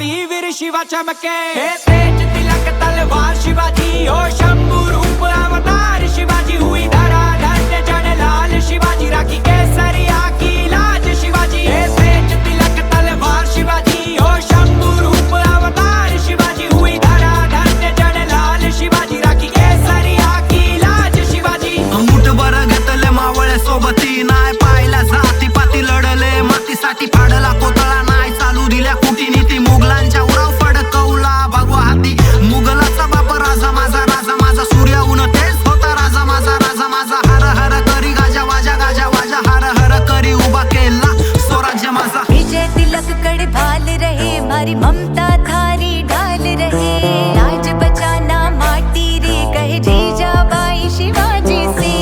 वीर शिवा चमके। तेज तिलक तलवार शिवाजी हो शंभू रूप अवतार शिवाजी। हुई धरा धन्य जन लाल शिवाजी। राखी केसरिया की लाज शिवाजी। तेज तिलक तलवार शिवाजी हो शंभू रूप अवतार शिवाजी। हुई धरा धन्य जन लाल शिवाजी। राखी केसरिया की लाज शिवाजी। मुठभर घेतले मावळे सोबती नाय पाहिला जाती पाती लढले मातीसाठी फाडला कोतळा नाय चालू दिल्या कुटीनीती मुघलांच्या उराव फडकवला भगवा हाती। मुघलाचा बाप राजा माझा सूर्य ऊन तेच होता राजा माझा हर हर करी गाजा वाजा हर हर करी उभा केला स्वराज्य माझा। विजय तिलक कड़ भाल रहे मारी ममता थारी ढाल रहे। लाज बचाना माटी रे कहे जीजा बाई शिवाजी से।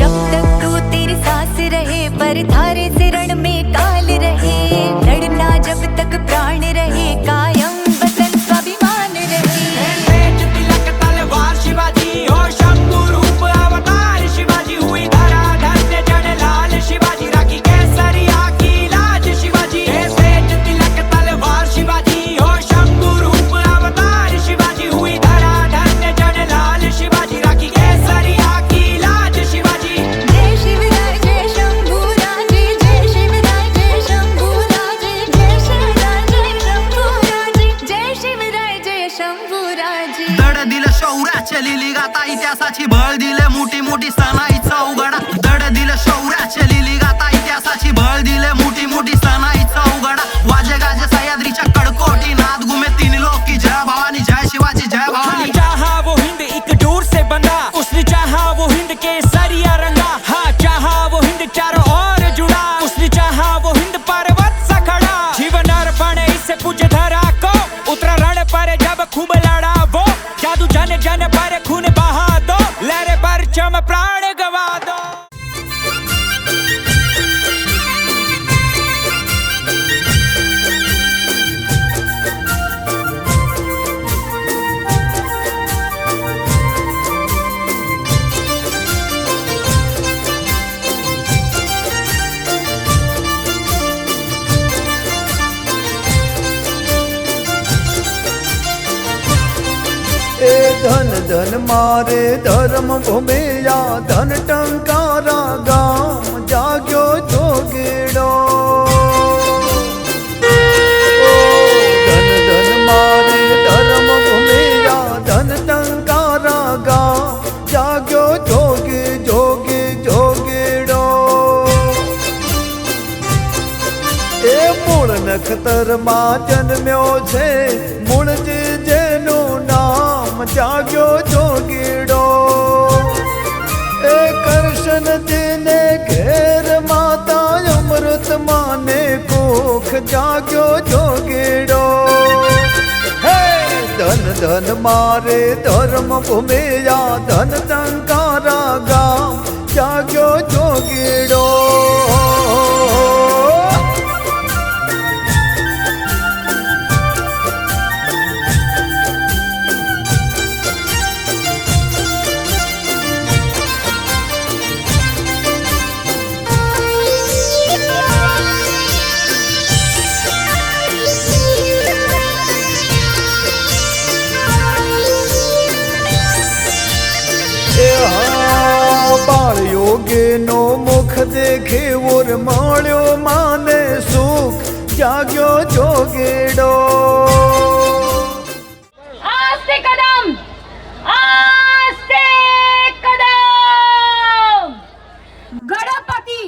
जब तक तू तेरी सांस रहे पर थारे से रण में काल रहे। लड़ना जब तक प्राण रहे कायम वतन स्वाभिमान रहे। तेज तिलक तलवार शिवाजी हो शंभू रूप अवतार शिवाजी। हुई धरा धन्य जन लाल शिवाजी। राखी केसरिया की लाज शिवाजी। तेज तिलक तलवार शिवाजी हो शंभू रूप अवतार शिवाजी। हुई धरा धन्य जन लाल शिवाजी। राखी केसरिया की लाज शिवाजी। जय शिवराय जय शंभूराजे। जय शिवराय जय शंभूराजे। जय शिवराय जय शंभूराजे। जय शिवराय जय शंभूराजे। दड दिलं शौर्याच्या लिली गाता इतिहासाची भळ दिले मोठी मोठी सणाईचा उघडा। दड दिलं शौर्याच्या लिली गाता इतिहासाची भळ दिले मोठी सणाईचा उघडा। वाजे गाजे सह्याद्रीच्या कडकोटी नाद घुमे तीन लोकी जय भवानी जय शिवाजी जय भवानी। चाहा वो हिंद एक जोर से बंधा। उसने चाहा वो हिंद के सरिया रंगा। हाँ चाहा वो हिंद चारों ओर जुड़ा। उसने चाहा वो हिंद पर्वत सा खड़ा। जीवन अर्पण इससे पूछे धरा को। उतरा रण पर जब खूब लड़ा वो। जादू जन जन पर खून बहा दो। लहरे पर चम प्राण गवा दो। ए धन धन मारे धर्म भूमिया धन टंकारा गाम जाग्यो जोगेड़ो। धन धन मारे धर्म भूमिया धन टंकारा गाम जाग्यो जोगेड़ो। ए मूળ નખતરમાં જન્મ્યો છે મૂળ જ જેનું નામ જાગ્યો જોગીડો। એ કરશન જેને ઘેર માતા અમૃત માને કોખ જાગ્યો જોગીડો। હે ધન ધન મારે ધર્મ ભૂમિયા ધન ટંકારા ગામ જાગ્યો જોગીડો। बाळ योगे नो मुख देखे और माण्यो माने सुख जाग्यो जोगेड़ो। आस्ते कदम गणपति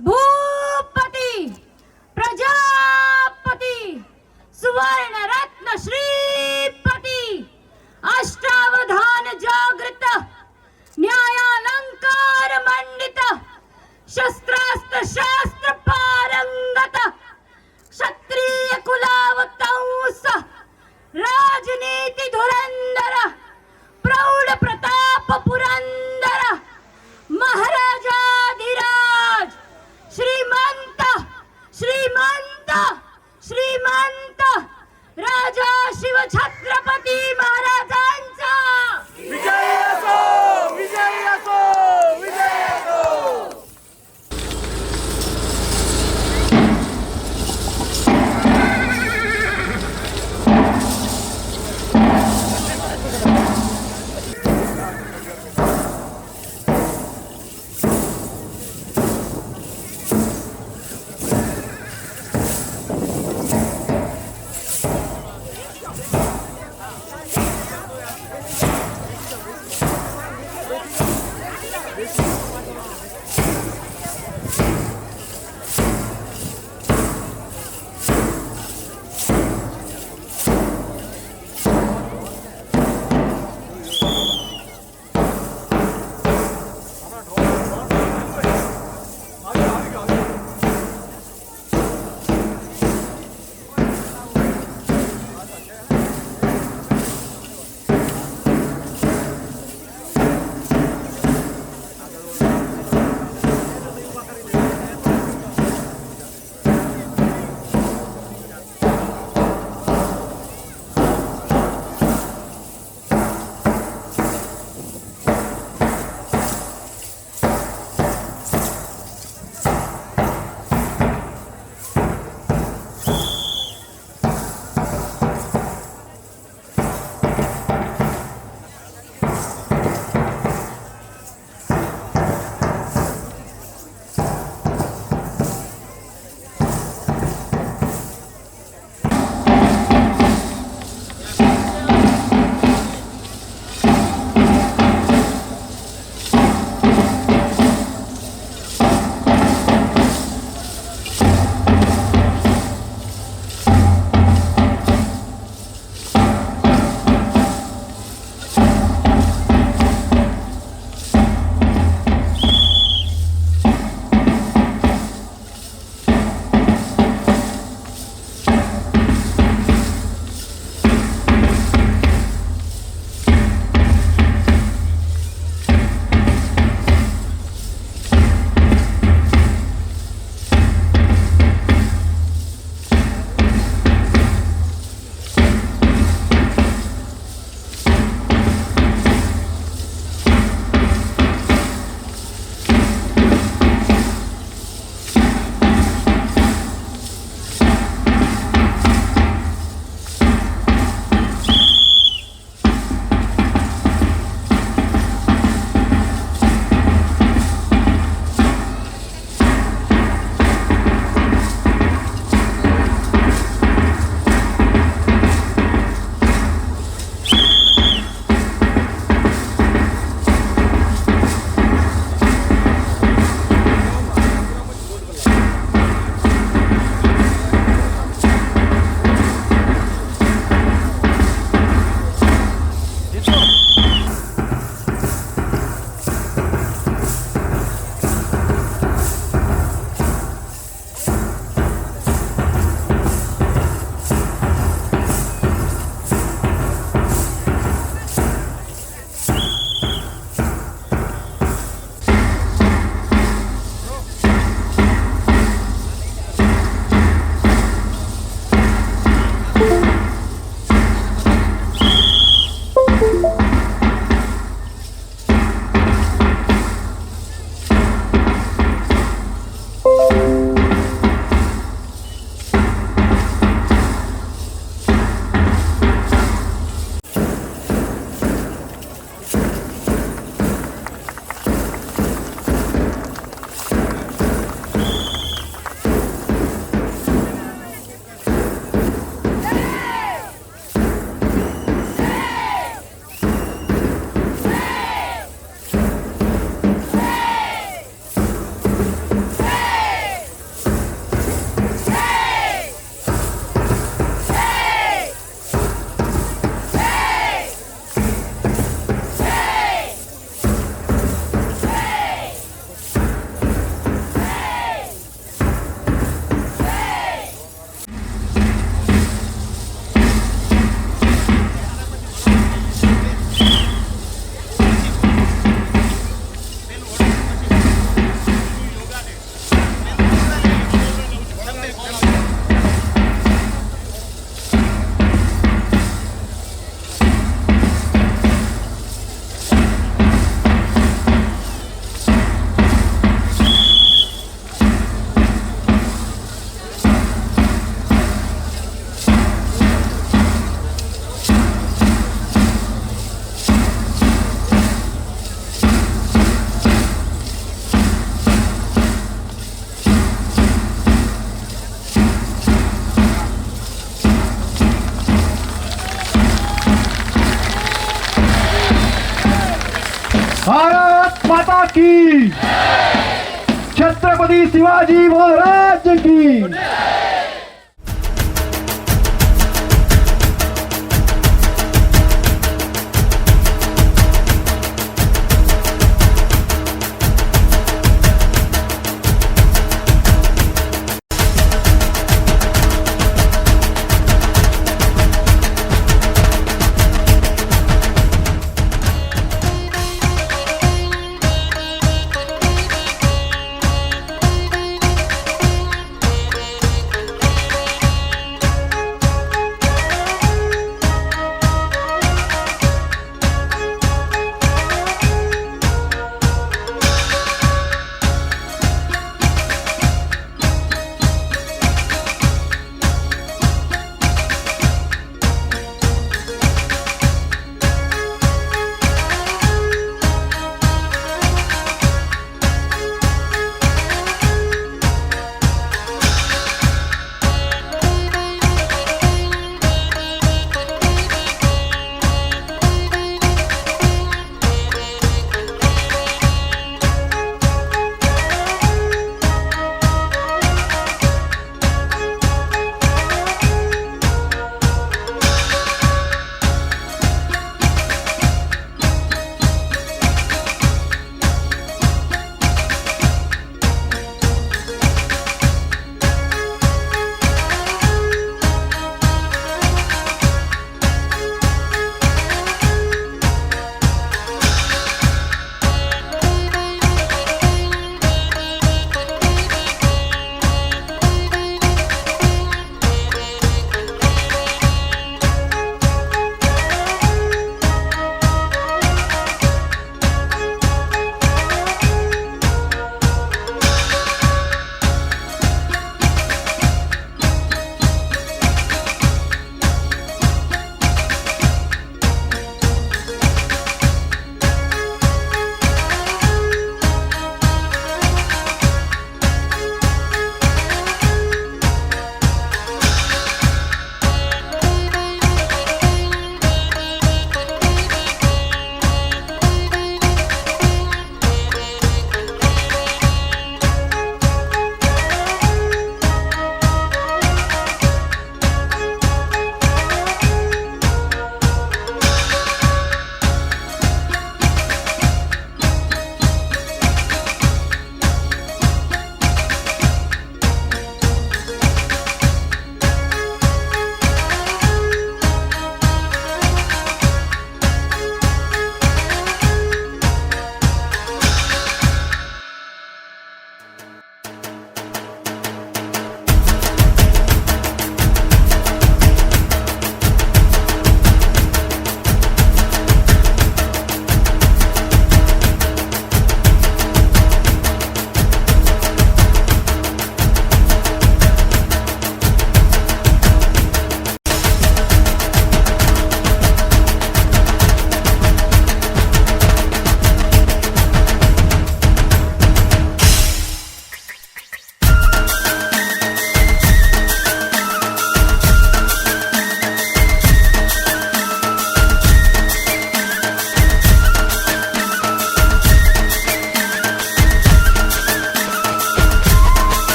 भूपति प्रजापति सुवर्ण रत्न श्रीपति अष्टावधान जागृत न्यायालंकार मंडित शस्त्रास्त्र शास्त्र पारंगत क्षत्रिय कुलावतार की, छत्रपती शिवाजी महाराज की।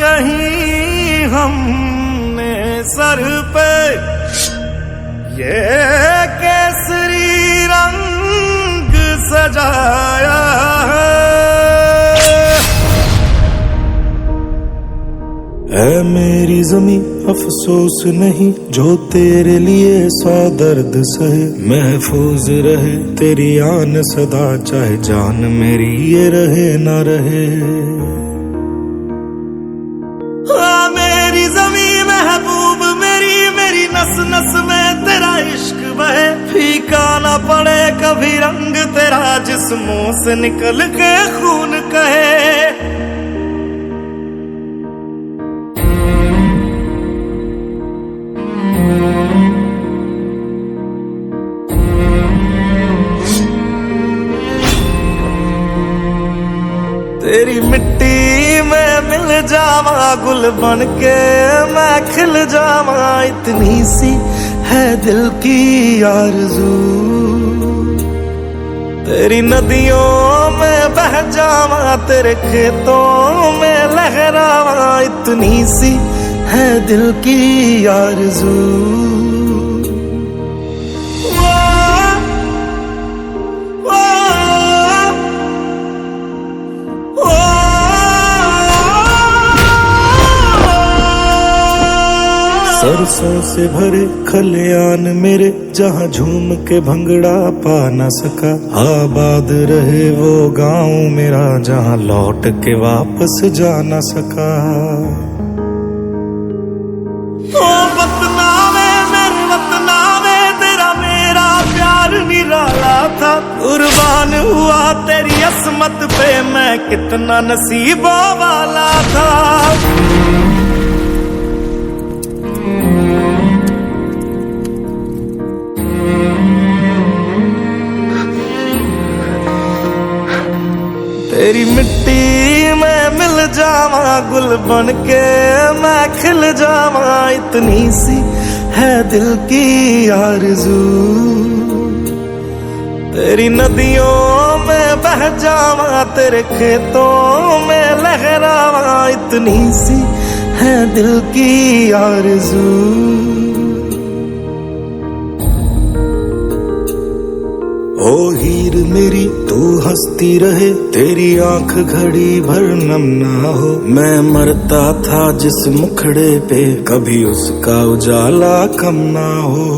कहीं हमने सर पे ये केसरी रंग सजाया है मेरी ज़मीं अफसोस नहीं जो तेरे लिए 100 दर्द सहे महफूज रहे तेरी आन सदा चाहे जान मेरी ये रहे ना रहे मेरी ज़मीं महबूब मेरी नस नस में तेरा इश्क बहे फीका ना पड़े कभी रंग तेरा जिस्मों से निकल के खून कहे तेरी मिट्टी में मिल जावा गुल बन के मैं खिल जावा इतनी सी है दिल की आरज़ू तेरी नदियों में बह जावा तेरे खेतों में लहरावा इतनी सी है दिल की आरज़ू सरसों से भरे खलियान मेरे जहाँ झूम के भंगड़ा पा न सका आबाद रहे वो गांव मेरा जहाँ लौट के वापस जा न सका ओ वतना में मेरे वतना में तेरा मेरा प्यार निराला था कुर्बान हुआ तेरी असमत पे मैं कितना नसीबों वाला था तेरी मिट्टी में मिल जावा गुल बन के मैं खिल जावा इतनी सी है दिल की आरज़ू तेरी नदियों में बह जावा तेरे खेतों में लहरावा इतनी सी है दिल की आरज़ू ओ हीर मेरी तू हंसती रहे तेरी आंख घड़ी भर नम ना हो मैं मरता था जिस मुखड़े पे कभी उसका उजाला कम ना हो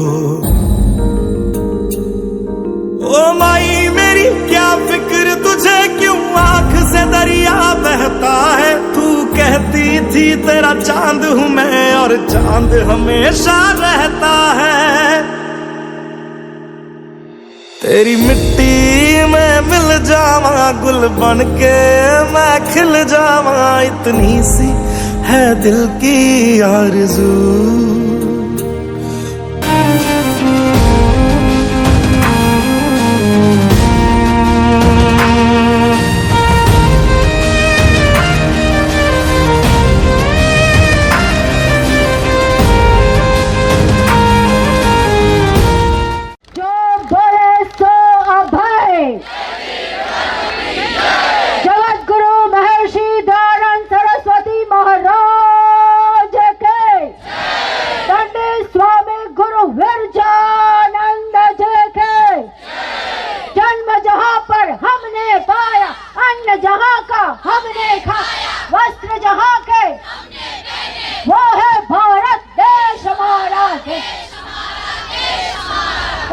ओ माई मेरी क्या फिक्र तुझे क्यों आंख से दरिया बहता है तू कहती थी तेरा चांद हूँ मैं और चांद हमेशा रहता है तेरी मिट्टी में मिल जावा गुल बन के मैं खिल जावा इतनी सी है दिल की आरज़ू जहाँ का हमने खाया वस्त्र जहाँ के वो है भारत देश हमारा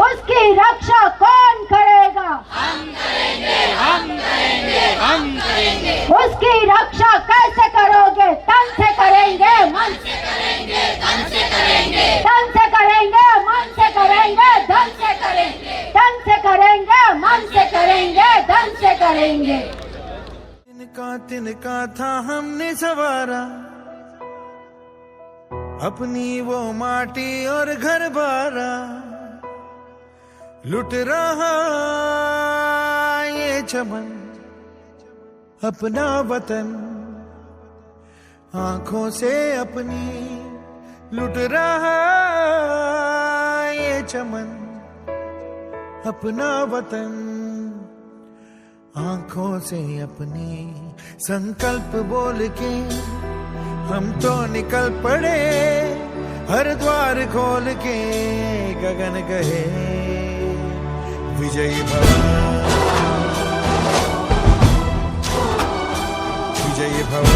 उसकी रक्षा कौन करेगा हम करेंगे हम करेंगे हम करेंगे उसकी रक्षा कैसे करोगे तन से करेंगे मन से करेंगे धन से करेंगे तन से करेंगे मन से करेंगे धन से करेंगे तन से करेंगे मन से करेंगे धन से करेंगे तिनका था हमने सवारा अपनी वो माटी और घर बारा लुट रहा ये चमन अपना वतन आंखों से अपनी लुट रहा ये चमन अपना वतन आंखों से अपनी संकल्प बोल के हम तो निकल पड़े हर द्वार खोल के गगन कहे विजयी भव विजयी भव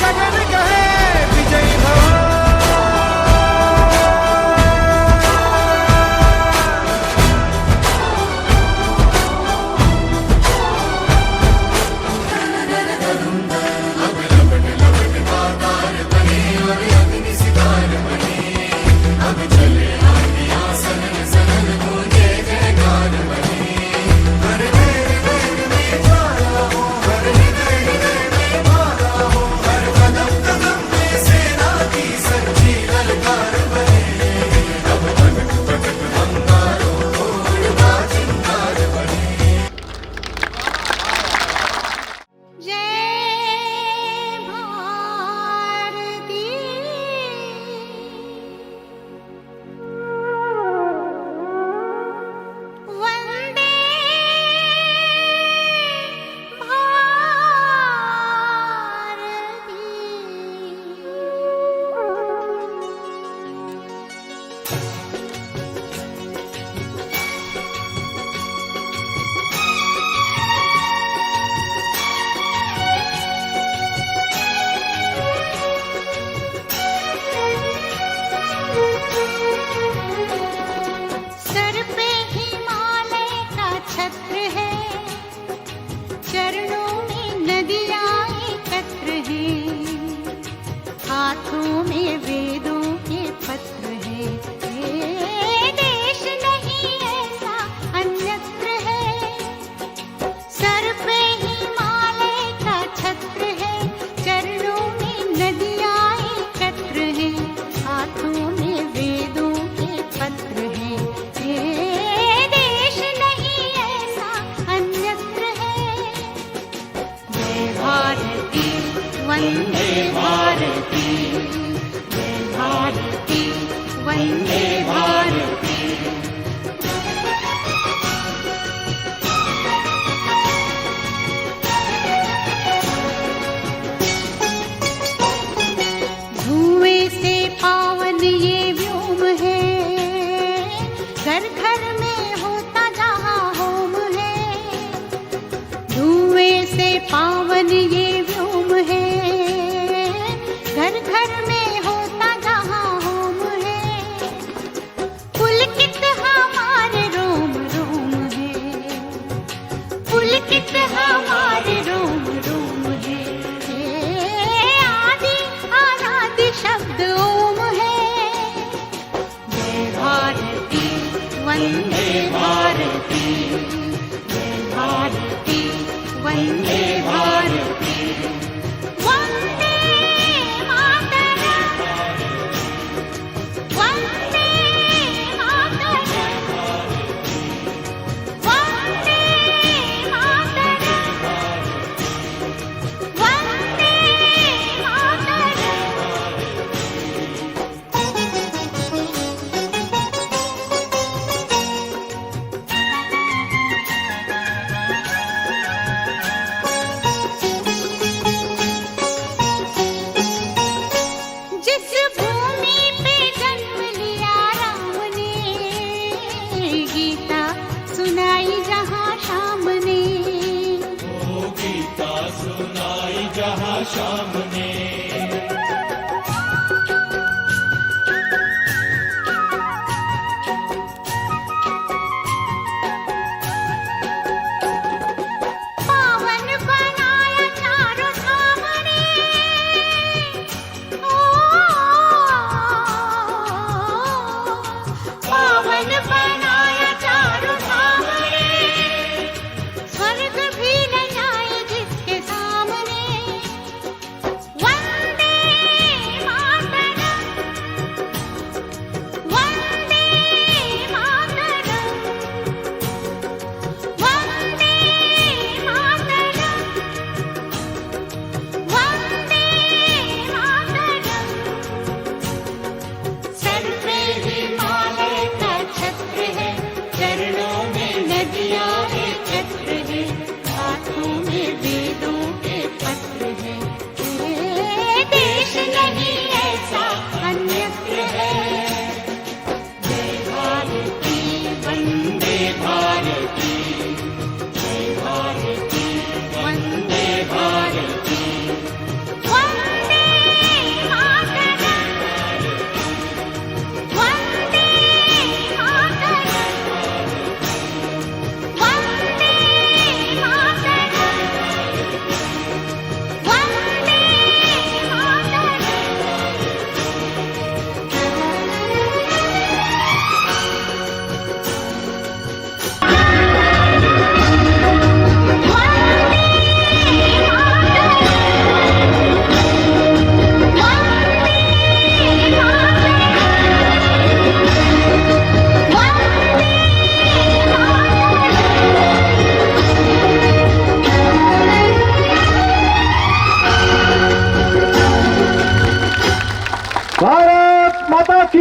गगन कहे विजयी भव One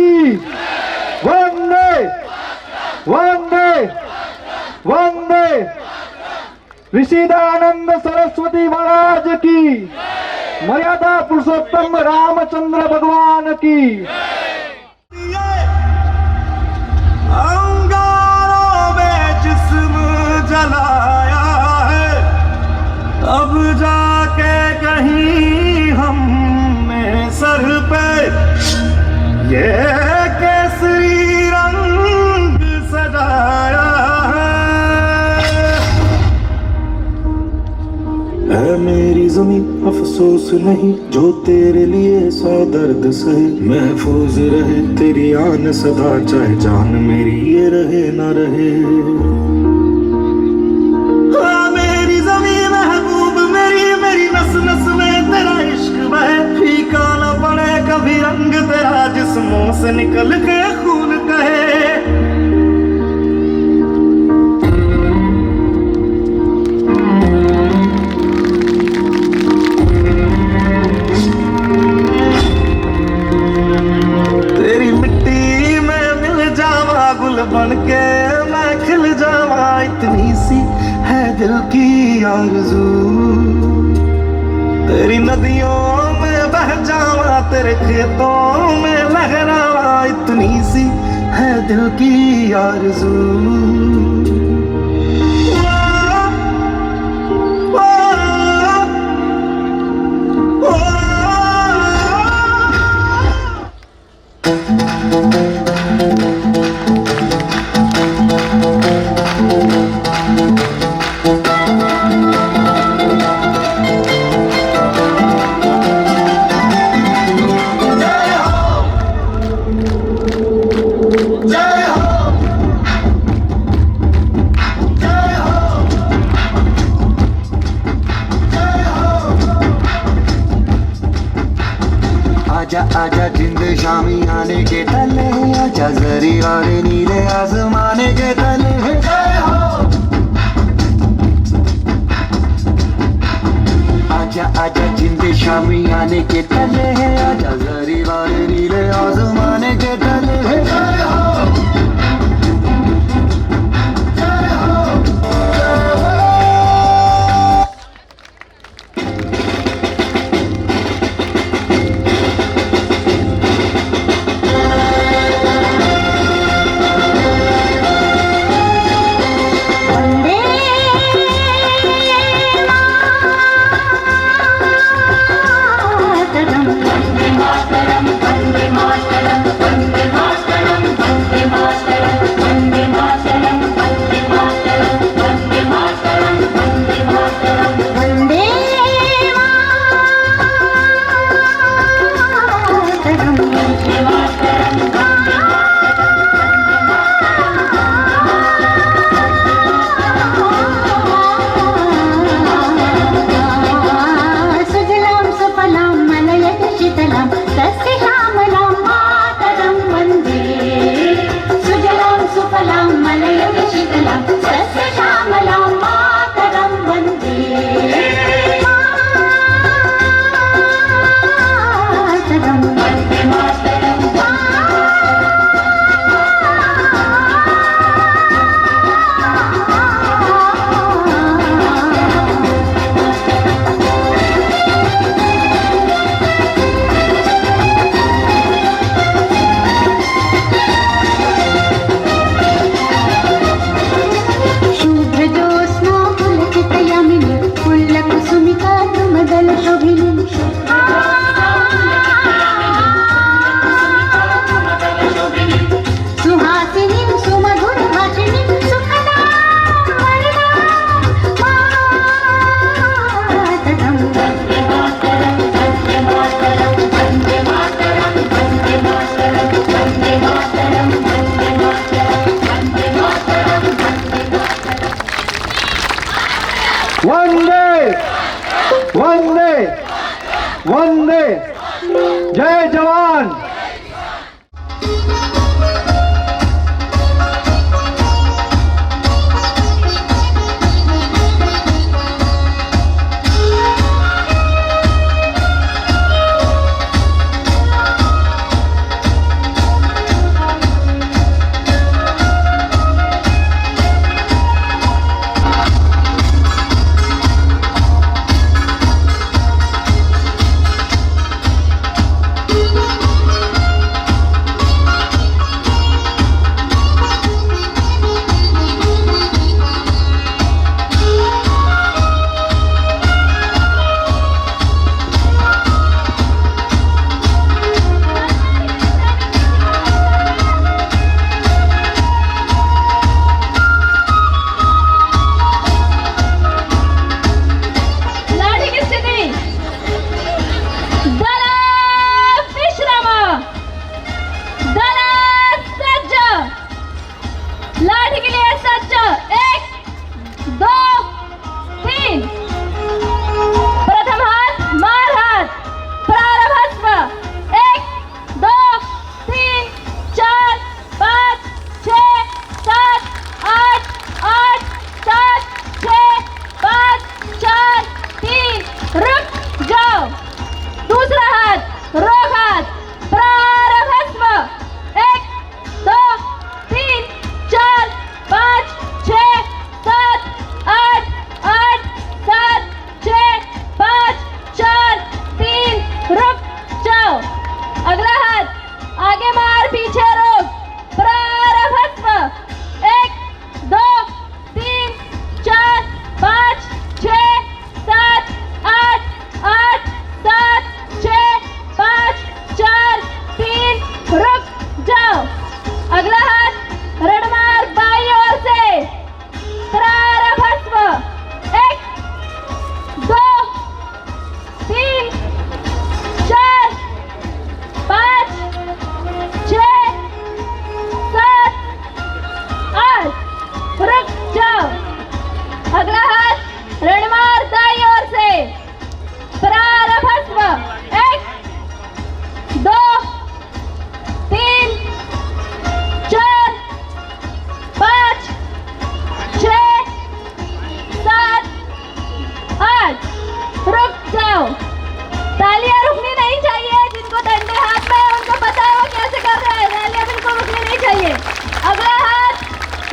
की वंदे वंदे वंदे ऋषि दयानंद सरस्वती महाराज की मर्यादा पुरुषोत्तम रामचंद्र भगवान की अंगारों में जिस्म जलाया है अब जाके कहीं हमने सर पे ये केसरी रंग सजाया है मेरी जमीन अफसोस नहीं जो तेरे लिए सौ दर्द सहे महफूज रहे तेरी आन सदा चाहे जान मेरी ये रहे ना रहे हाँ मेरी जमीन महबूब मेरी मेरी नस नस में तेरा इश्क बहे फीका न पड़े कभी रंग तेरा जिस्मों से निकल के खून कहे बन के मैं खिल जावा इतनी सी है दिल की आरज़ू तेरी नदियों में बह जावा तेरे खेतों में लहरावा इतनी सी है दिल की आरज़ू आजा जिंद शामी आने के तले आजा जरी वाले नीले आसमाने के तले आजा आजा जिंद शामी आने के तले आजा जरी वाले नीले आसमाने के तले वंदे वंदे जय जवान। रोगात प्रारभस्व 1 2 3 4 5 6 7 8 8 7 6 5 4 3 रुक जाओ। अगला हाथ आगे मार पीछे रोक प्रारभस्व 1 2 3 4 5 6 7 8 8 7 6 5 4 3 रुक जाओ। अगला हाथ रणमार बाई ओर से प्रारभस्व 1 2 3 4 5 6 7 8 रुक जाओ। अगला हाथ रणमार दाई ओर से प्रारभस्व 1 2 3 4 5 6 7 8 रुक जाओ। तालियां रुकनी नहीं चाहिए। जिनको डंडे हाथ में है उनको पता है वो कैसे कर रहे हैं। तालियां बिल्कुल रुकनी नहीं चाहिए। अगला हाथ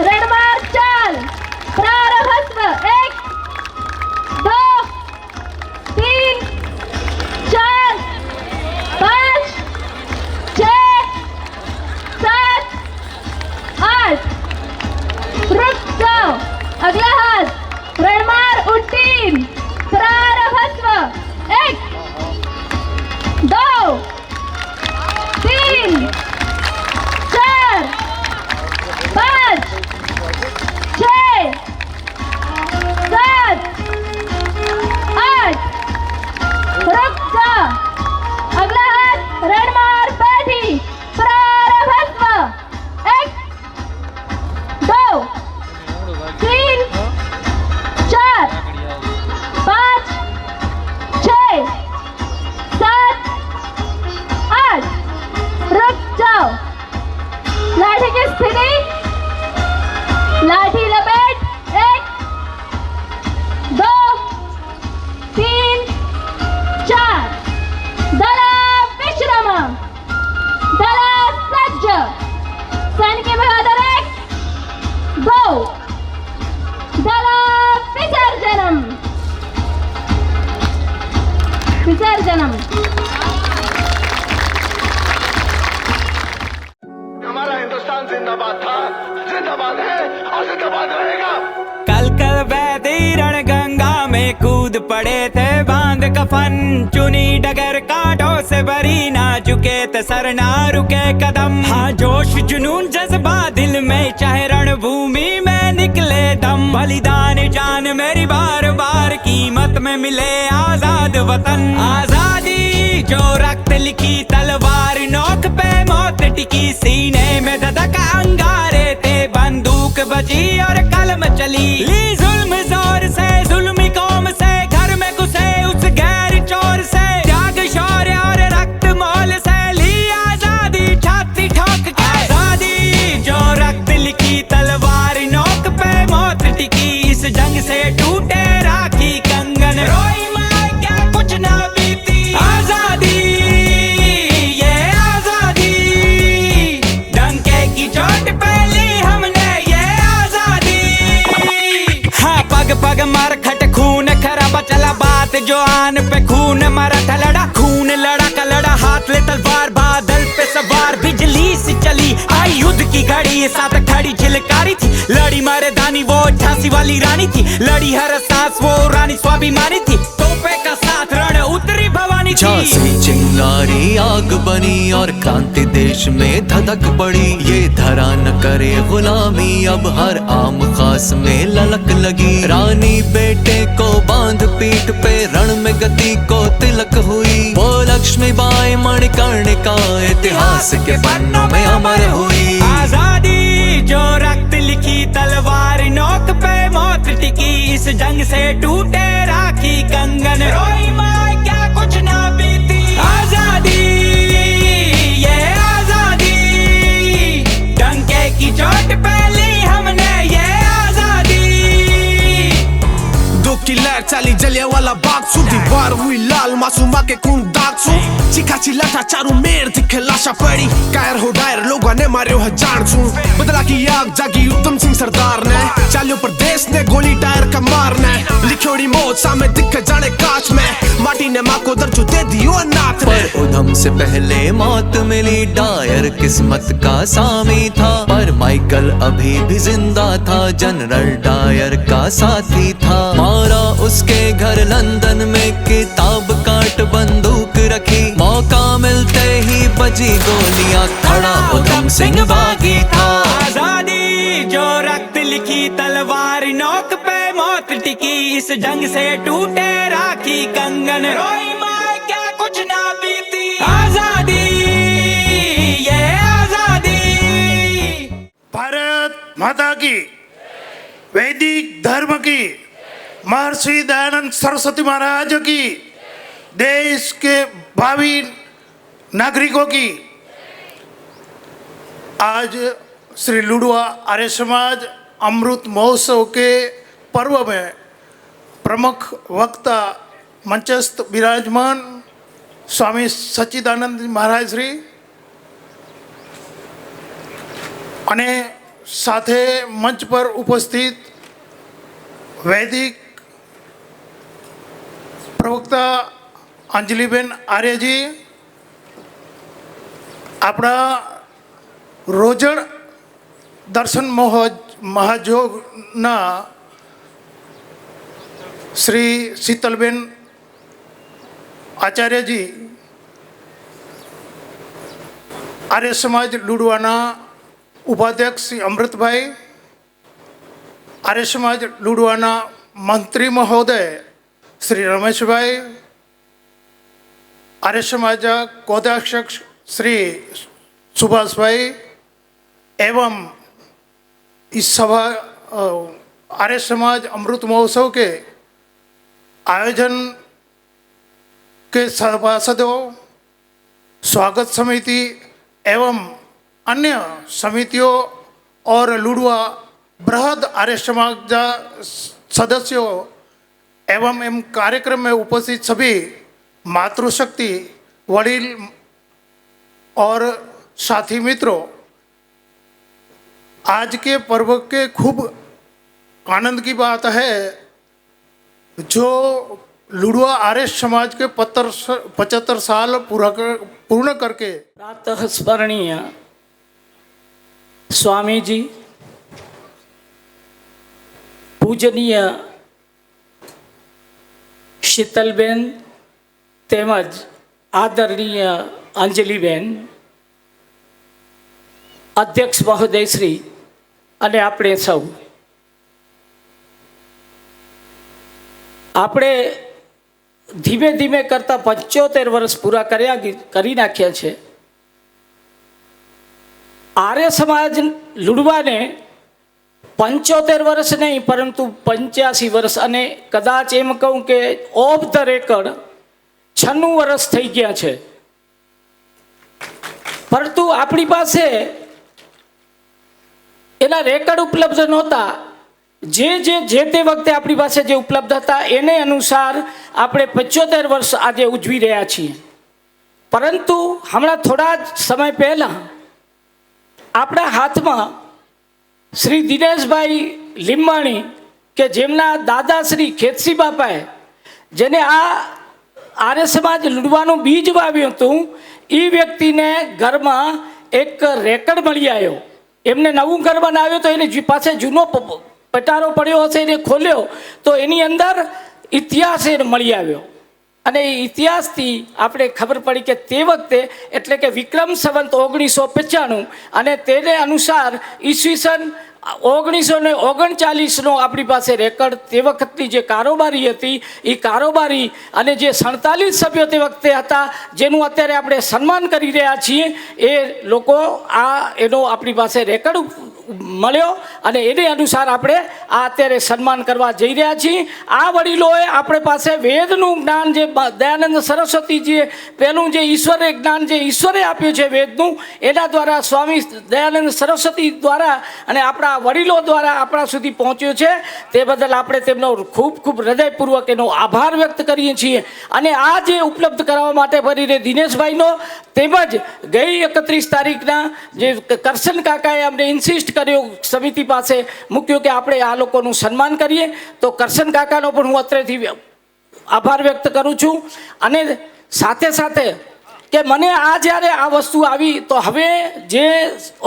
रणमार चाल प्रारभस्व 1 2 3 4 5 6 7 8 रुक जाओ। अगला हाथ रणमार उट्टीन प्रारभस्व 1 2 3 4 5 6 7 8 रुक जा। अगला हाथ रणमार बैठी प्रारभस्व 1 2 3 4 5 6 7 8 रुक जाओ। लाठी की स्थिति लाठी लपेट 1 2 3 4 दला विश्रम दला सज्ज सन के बहादुर 1 2 दला विसर्जनम विसर्जनम। हमारा हिंदुस्तान जिंदाबाद था, जिंदाबाद है और जिंदाबाद रहेगा। कल कल वैदी रण गंगा में कूद पड़े थे बांध कफन, चुनी डगर कांटों से भरी ना झुके थे सर ना रुके कदम। हाँ जोश जुनून जज्बा दिल में चाहे रणभूमि में निकले दम, बलिदान जान मेरी बार बार कीमत में मिले आजाद वतन। आजादी जो रक्त लिखी तलवार नोक पे मौत टिकी, सीने में धधक अंगारे थे बंदूक बजी और कलम चली। ली जुल्म जोर से जुल्मी कौम से घर में घुसे उस गैर चोर से, त्याग शौर्य और रक्त मोल से ली आजादी छाती ठोक के। आजादी जो रक्त लिखी तलवार नोक पे मौत टिकी, इस जंग से टूटे राखी कंगन रोई मां क्या कुछ ना बीती। आजादी ये आजादी डंके की चोट पे ली हमने ये आजादी। हाँ पग पग मर खट खून खराबा चला बात जो आन पे खून मरा था लड़ा खून लड़ा का लड़ा हाथ ले तलवार बादल पे सवार बिजली से चली आई युद्ध की घड़ी साथ खड़ी झिलकारी थी। लड़ी मारे धानी वो झांसी वाली रानी थी, लड़ी हर सांस वो रानी स्वाभिमानी थी। तोपे का साथ रण उतरी भवानी थी। झांसी चिंगारी आग बनी और क्रांति देश में धधक पड़ी। ये धरा न करे गुलामी अब हर आम खास में ललक लगी। रानी बेटे को बांध पीठ पे रण में गति को तिलक हुई। वो लक्ष्मीबाई मणिकर्णिका इतिहास के पन्नों में अमर हुई। आजादी जो रक्त लिखी तलवार नोक पे मौत टिकी, इस जंग से टूटे राखी कंगन रोई मां क्या कुछ ना बीती। आजादी ये आजादी डंके की चोट पे ली हमने ये आजादी। दुख की लहर चली जलियांवाला बाग, सुधी वार हुई लाल मासूमा के खून दाग छू चीखा चिल्लाटा चारू मेर दिखे लाशा पड़ी कायर हो डायर लोगों ने मारे हो जान छू बदला की आग जागी उत्तम सिंह सरदार ने चालियो प्रदेश ने गोली टायर का मारने लिखोड़ी मौत सामे दिखे जाने कांच में माटी ने माँ को दर्जो दे दियो अनाथ ने पर उधम से पहले मौत मिली डायर किस्मत का सामी था पर माइकल अभी भी जिंदा था जनरल डायर का साथी था मारा उसके घर लंदन में किताब काट बंदूक रखी मौका मिलते ही बजी गोलियां खड़ा उधम सिंह बागी था आजादी जो रक्त लिखी तलवार नोक पे मौत टिकी इस जंग से टूटे राखी कंगन रोई माए क्या कुछ ना बीती आजादी ये आजादी। भारत माता की वैदिक धर्म की महर्षि दयानंद सरस्वती महाराज की देश के भावी नागरिकों की आज श्री लुडवा आर्य समाज अमृत महोत्सव के पर्व में प्रमुख वक्ता मंचस्थ विराजमान स्वामी सच्चिदानंद महाराज श्री અને સાથે મંચ પર ઉપસ્થિત વૈદિક પ્રવક્તા અંજલિબેન આર્યજી આપણા રોજણ દર્શન મહાયોગના શ્રી શીતલબેન આચાર્યજી આર્ય સમાજ લુડવાના ઉપાધ્યક્ષ શ્રી અમૃતભાઈ આર્ય સમાજ લુડવાના મંત્રી મહોદય શ્રી રમેશભાઈ આર્ય સમાજ કોષાધ્યક્ષ श्री सुभाष भाई एवं इस सभा आर्य समाज अमृत महोत्सव के आयोजन के सभासदों स्वागत समिति एवं अन्य समितियों और लुडवा बृहद आर्य समाज सदस्यों एवं एम कार्यक्रम में उपस्थित सभी मातृशक्ति वडील और साथी मित्रों, आज के पर्व के खूब आनंद की बात है जो लुडवा आर्य समाज के 75 साल पूर्ण करके प्रातः स्मरणीय स्वामी जी पूजनीय शीतलबेन तेमज आदरणीय अंजलिबेन अध्यक्ष महोदय श्री अने आपणे सौ आपणे धीमे धीमे करता 75 वर्ष पूरा करी नाख्या छे। आर्य समाज लुडवा ने 75 वर्ष नहीं परंतु 85 वर्ष अने कदाच एम कहूँ के ऑफ द रेकर्ड 96 वर्ष थई गया छे परंतु अपनी पासे एना रेकर्ड उपलब्ध नहोता जे ते वखते अपनी पासे जे उपलब्ध था एने अनुसार आपणे 75 वर्ष आज उजवी रह्या छीए परंतु हमणां थोड़ा समय पहला अपना हाथ में श्री दिनेश भाई लिंबाणी के जेमना दादा श्री खेतसी बापाए जेने आ आर्य समाज लुडवानुं बीज वाव्युं हतुं ई व्यक्ति ने घर में एक रेकर्ड मळी आव्यो एमने नवुं घर बनाव्युं तो एनी पासे जूनो पटारो पड्यो हशे एने खोल्यो तो एनी अंदर इतिहास मळी आव्यो અને ઇતિહાસથી આપણે ખબર પડી કે તે વખતે એટલે કે વિક્રમ સંવત 1995 અને તેને અનુસાર ઈસવીસન 1939નો આપણી પાસે રેકર્ડ તે વખતની જે કારોબારી હતી એ કારોબારી અને જે 47 સભ્યો તે વખતે હતા જેનું અત્યારે આપણે સન્માન કરી રહ્યા છીએ એ લોકો આ એનો આપણી પાસે રેકર્ડ મળ્યો અને એને અનુસાર આપણે આ અત્યારે સન્માન કરવા જઈ રહ્યા છીએ. આ વડીલોએ આપણે પાસે વેદનું જ્ઞાન જે દયાનંદ સરસ્વતીજીએ પહેલું જે ઈશ્વરે જ્ઞાન જે ઈશ્વરે આપ્યું છે વેદનું, એના દ્વારા સ્વામી દયાનંદ સરસ્વતી દ્વારા અને આપણા વડીલો દ્વારા આપણા સુધી પહોંચ્યું છે. તે બદલ આપણે તેમનો ખૂબ ખૂબ હૃદયપૂર્વક એનો આભાર વ્યક્ત કરીએ છીએ. અને આ જે ઉપલબ્ધ કરવા માટે ફરીને દિનેશભાઈનો તેમજ ગઈ 31 તારીખના જે કરશન કાકાએ અમને ઇન્સિસ્ટ કર્યો, સમિતિ પાસે મૂક્યું કે આપણે આ લોકોનું સન્માન કરીએ, તો કરશન કાકાનો પણ હું અત્રેથી આભાર વ્યક્ત કરું છું. અને સાથે સાથે કે મને આ જ્યારે આ વસ્તુ આવી તો હવે જે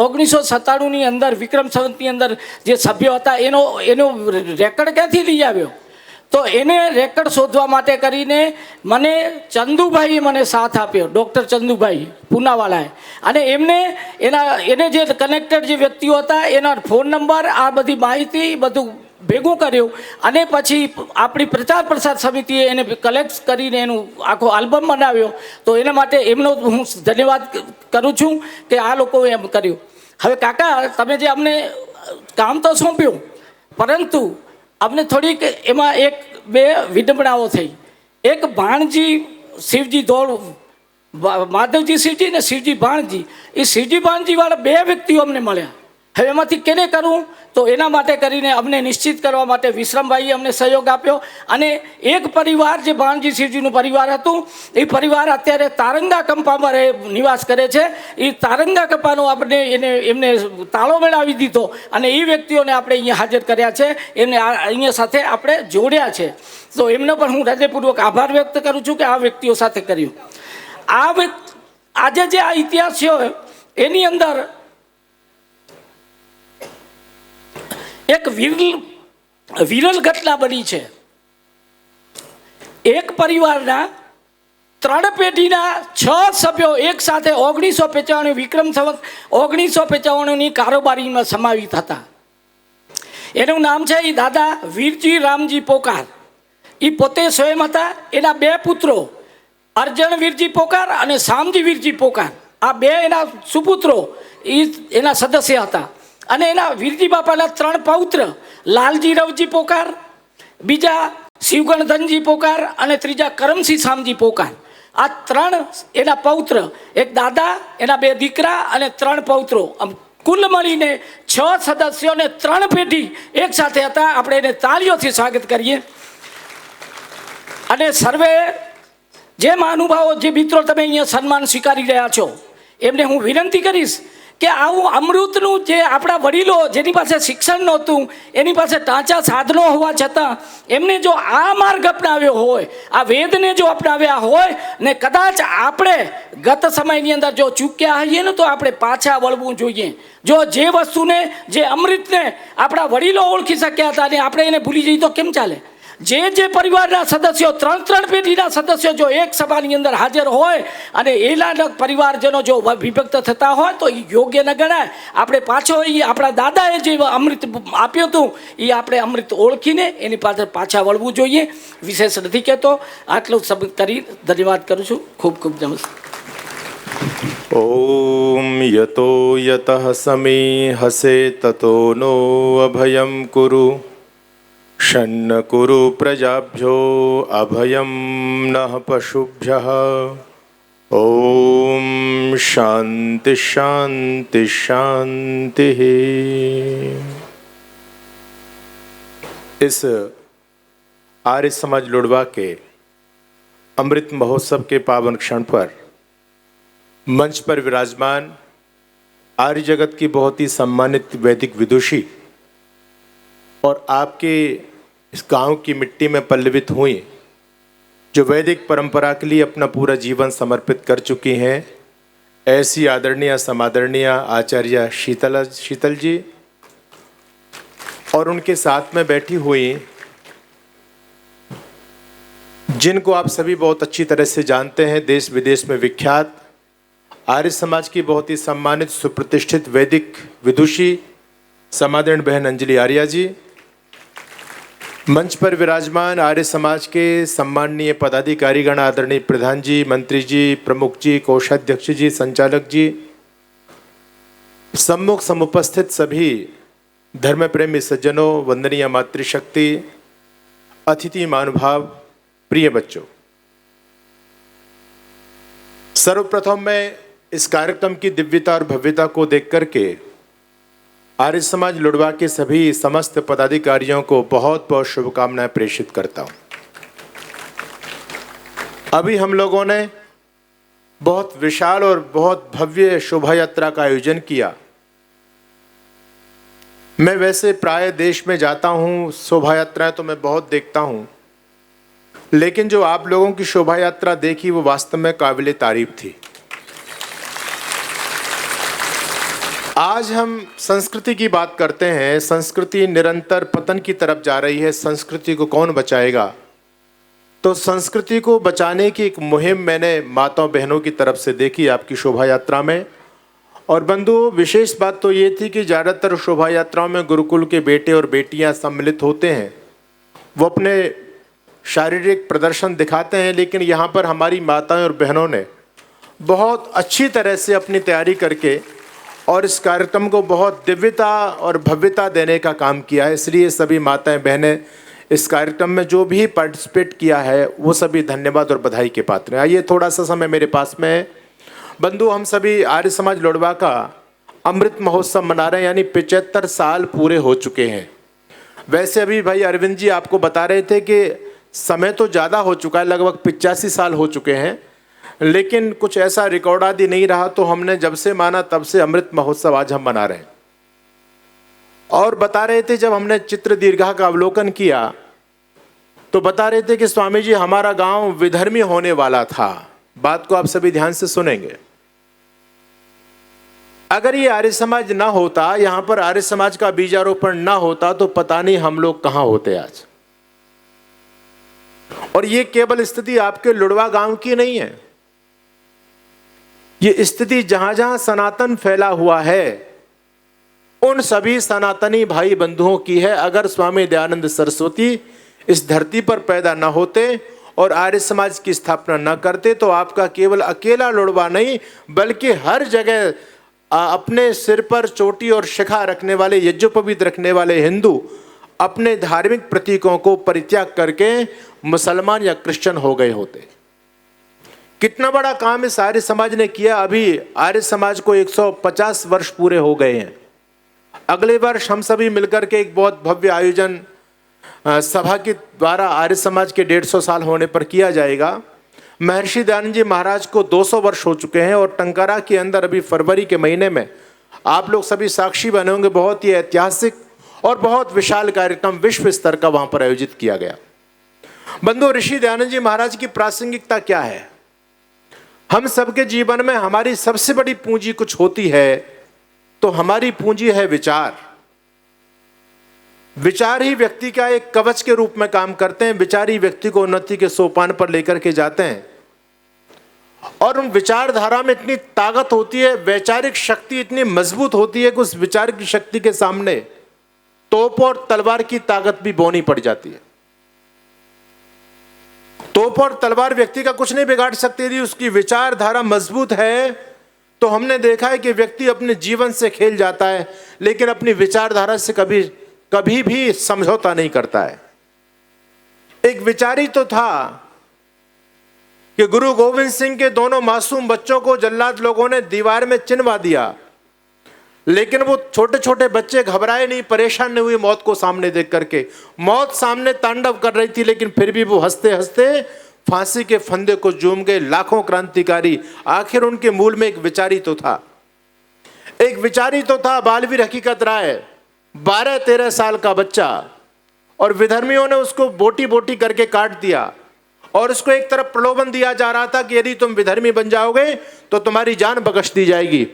1997ની અંદર વિક્રમ સંવતની અંદર જે સભ્યો હતા એનો રેકર્ડ ક્યાંથી લઈ આવ્યો? તો એને રેકર્ડ શોધવા માટે કરીને મને ચંદુભાઈએ મને સાથ આપ્યો, ડૉક્ટર ચંદુભાઈ પૂનાવાલાએ. અને એને જે કનેક્ટેડ જે વ્યક્તિઓ હતા એના ફોન નંબર, આ બધી માહિતી બધું ભેગું કર્યું અને પછી આપણી પ્રચાર પ્રસાર સમિતિએ એને કલેક્ટ કરીને એનું આખો આલ્બમ બનાવ્યો. તો એના માટે એમનો હું ધન્યવાદ કરું છું કે આ લોકોએ એમ કર્યું. હવે કાકા, તમે જે અમને કામ તો સોંપ્યું, પરંતુ અમને થોડીક એમાં એક બે વિડંબણાઓ થઈ. એક ભાણજી શિવજી દોડ, માધવજી શિવજી ને શિવજી ભાણજી, એ શિવજી ભાણજીવાળા બે વ્યક્તિઓ અમને મળ્યા. હવે એમાંથી કેને કરવું? તો એના માટે કરીને અમને નિશ્ચિત કરવા માટે વિશ્રમભાઈએ અમને સહયોગ આપ્યો. અને એક પરિવાર જે ભાણજી શિવજીનું પરિવાર હતું, એ પરિવાર અત્યારે તારંગા કંપામાં નિવાસ કરે છે. એ તારંગા કંપાનો આપણે એમને તાળો મેળવી દીધો અને એ વ્યક્તિઓને આપણે અહીંયા હાજર કર્યા છે, એમને અહીંયા સાથે આપણે જોડ્યા છે. તો એમનો પણ હું હૃદયપૂર્વક આભાર વ્યક્ત કરું છું કે આ વ્યક્તિઓ સાથે કર્યું. આજે જે આ ઇતિહાસ છે એની અંદર એક વિરલ ઘટના બની છે. એક પરિવારના 3 પેઢીના 6 સભ્યો એક સાથે 1995 વિક્રમ સંવત 1995ની કારોબારીમાં સમાવિત હતા. એનું નામ છે એ દાદા વીરજી રામજી પોકાર. એ પોતે સ્વયં હતા. એના 2 પુત્રો અર્જણ વીરજી પોકાર અને શામજી વીરજી પોકાર, આ 2 એના સુપુત્રો એ એના સદસ્ય હતા. અને એના વીરજી બાપાના 3 પૌત્ર લાલજી રવજી પોકાર, બીજા શિવગણધનજી પોકાર અને ત્રીજા કરમસિંહ શામજી પોકાર. આ 3 એના પૌત્ર, એક દાદા, એના 2 દીકરા અને 3 પૌત્રો, કુલ મળીને 6 સદસ્યોને 3 પેઢી એક સાથે હતા. આપણે એને તાળીઓથી સ્વાગત કરીએ. અને સર્વે જે મહાનુભાવો, જે મિત્રો તમે અહીંયા સન્માન સ્વીકારી રહ્યા છો, એમને હું વિનંતી કરીશ કે આવું અમૃતનું જે આપણા વડીલો જેની પાસે શિક્ષણ નહોતું, એની પાસે ટાંચા સાધનો હોવા છતાં એમને જો આ માર્ગ અપનાવ્યો હોય, આ વેદને જો અપનાવ્યા હોય ને કદાચ આપણે ગત સમયની અંદર જો ચૂક્યા હોઈએ ને તો આપણે પાછા વળવું જોઈએ. જો જે વસ્તુને, જે અમૃતને આપણા વડીલો ઓળખી શક્યા હતા અને આપણે એને ભૂલી જઈએ તો કેમ ચાલે? જે પરિવારના સદસ્યો 3 પેઢીના સદસ્યો જો એક સભાની અંદર હાજર હોય અને એના પરિવારજનો જો વિભક્ત થતા હોય તો એ યોગ્ય ન ગણાય. આપણે પાછો એ આપણા દાદાએ જે અમૃત આપ્યું હતું એ આપણે અમૃત ઓળખીને એની પાછળ પાછા વળવું જોઈએ. વિશેષ નથી કહેતો, આટલું સબમિટ કરી ધન્યવાદ કરું છું. ખૂબ ખૂબ નમસ્કાર. ઓમ યતો યતઃ સમી હસે તતો નો અભયં કુરુ ષન્ન કુરુ પ્રજાભ્યો અભયં નઃ પશુભ્યઃ. ઓમ શાંતિ શાંતિ શાંતિ. इस आर्य समाज लुड़वा के अमृत महोत्सव के पावन क्षण पर मंच पर विराजमान आर्य जगत की बहुत ही सम्मानित वैदिक विदुषी और आपके इस गांव की मिट्टी में पल्लवित हुई, जो वैदिक परंपरा के लिए अपना पूरा जीवन समर्पित कर चुकी हैं, ऐसी आदरणीय समादरणीय आचार्य शीतल जी और उनके साथ में बैठी हुई जिनको आप सभी बहुत अच्छी तरह से जानते हैं, देश विदेश में विख्यात आर्य समाज की बहुत ही सम्मानित सुप्रतिष्ठित वैदिक विदुषी समादरण बहन अंजलि आर्या जी, मंच पर विराजमान आर्य समाज के सम्माननीय पदाधिकारीगण आदरणीय प्रधान जी, मंत्री जी, प्रमुख जी, कोषाध्यक्ष जी, संचालक जी, सम्मुख समुपस्थित सभी धर्म प्रेमी सज्जनों, वंदनीय मातृशक्ति, अतिथि महानुभाव, प्रिय बच्चों, सर्वप्रथम मैं इस कार्यक्रम की दिव्यता और भव्यता को देख करके आर्य समाज लुड़वा के सभी समस्त पदाधिकारियों को बहुत बहुत शुभकामनाएं प्रेषित करता हूं। अभी हम लोगों ने बहुत विशाल और बहुत भव्य शोभा यात्रा का आयोजन किया। मैं वैसे प्राय देश में जाता हूं, शोभा यात्राएं तो मैं बहुत देखता हूं, लेकिन जो आप लोगों की शोभा यात्रा देखी वो वास्तव में काबिले तारीफ थी। आज हम संस्कृति की बात करते हैं। संस्कृति निरंतर पतन की तरफ जा रही है। संस्कृति को कौन बचाएगा? तो संस्कृति को बचाने की एक मुहिम मैंने माताओं बहनों की तरफ से देखी आपकी शोभा यात्रा में। और बंधुओं, विशेष बात तो ये थी कि ज़्यादातर शोभा यात्राओं में गुरुकुल के बेटे और बेटियां सम्मिलित होते हैं, वो अपने शारीरिक प्रदर्शन दिखाते हैं, लेकिन यहाँ पर हमारी माताएं और बहनों ने बहुत अच्छी तरह से अपनी तैयारी करके और इस कार्यक्रम को बहुत दिव्यता और भव्यता देने का काम किया है। इसलिए सभी माताएं बहनें इस कार्यक्रम में जो भी पार्टिसिपेट किया है वो सभी धन्यवाद और बधाई के पात्र हैं। आइए, थोड़ा सा समय मेरे पास में है। बंधु, हम सभी आर्य समाज लुड़वा का अमृत महोत्सव मना रहे हैं, यानी 75 साल पूरे हो चुके हैं। वैसे अभी भाई अरविंद जी आपको बता रहे थे कि समय तो ज़्यादा हो चुका है, लगभग 85 साल हो चुके हैं, लेकिन कुछ ऐसा रिकॉर्ड आदि नहीं रहा, तो हमने जब से माना तब से अमृत महोत्सव आज हम मना रहे हैं। और बता रहे थे, जब हमने चित्र दीर्घा का अवलोकन किया तो बता रहे थे कि स्वामी जी हमारा गांव विधर्मी होने वाला था। बात को आप सभी ध्यान से सुनेंगे। अगर ये आर्य समाज ना होता, यहां पर आर्य समाज का बीजारोपण ना होता, तो पता नहीं हम लोग कहां होते आज। और ये केवल स्थिति आपके लुड़वा गांव की नहीं है, ये स्थिति जहां जहां सनातन फैला हुआ है उन सभी सनातनी भाई बंधुओं की है। अगर स्वामी दयानंद सरस्वती इस धरती पर पैदा न होते और आर्य समाज की स्थापना न करते, तो आपका केवल अकेला लुड़वा नहीं, बल्कि हर जगह अपने सिर पर चोटी और शिखा रखने वाले, यज्ञोपवीत रखने वाले हिंदू अपने धार्मिक प्रतीकों को परित्याग करके मुसलमान या क्रिश्चियन हो गए होते। कितना बड़ा काम इस आर्य समाज ने किया। अभी आर्य समाज को 150 वर्ष पूरे हो गए हैं। अगले वर्ष हम सभी मिलकर के एक बहुत भव्य आयोजन सभा के द्वारा आर्य समाज के 150 साल होने पर किया जाएगा। महर्षि दयानंद जी महाराज को 200 वर्ष हो चुके हैं और टंकारा के अंदर अभी फरवरी के महीने में आप लोग सभी साक्षी बने होंगे, बहुत ही ऐतिहासिक और बहुत विशाल कार्यक्रम विश्व स्तर का वहां पर आयोजित किया गया। बंधु, ऋषि दयानंद जी महाराज की प्रासंगिकता क्या है? हम सबके जीवन में हमारी सबसे बड़ी पूंजी कुछ होती है तो हमारी पूंजी है विचार। विचार ही व्यक्ति का एक कवच के रूप में काम करते हैं। विचार ही व्यक्ति को उन्नति के सोपान पर लेकर के जाते हैं। और उन विचारधारा में इतनी ताकत होती है, वैचारिक शक्ति इतनी मजबूत होती है कि उस विचार की शक्ति के सामने तोप और तलवार की ताकत भी बौनी पड़ जाती है। तोप और तलवार व्यक्ति का कुछ नहीं बिगाड़ सकती। यदि उसकी विचारधारा मजबूत है तो हमने देखा है कि व्यक्ति अपने जीवन से खेल जाता है, लेकिन अपनी विचारधारा से कभी भी समझौता नहीं करता है। एक विचारी तो था कि गुरु गोविंद सिंह के दोनों मासूम बच्चों को जल्लाद लोगों ने दीवार में चिनवा दिया, लेकिन वो छोटे छोटे बच्चे घबराए नहीं, परेशान नहीं हुए मौत को सामने देख करके। मौत सामने तांडव कर रही थी, लेकिन फिर भी वो हंसते हंसते फांसी के फंदे को झूम गए। लाखों क्रांतिकारी, आखिर उनके मूल में एक विचारी तो था। एक विचारी तो था बालवीर हकीकत राय, 12-13 साल का बच्चा, और विधर्मियों ने उसको बोटी बोटी करके काट दिया और उसको एक तरफ प्रलोभन दिया जा रहा था कि यदि तुम विधर्मी बन जाओगे तो तुम्हारी जान बख्श दी जाएगी।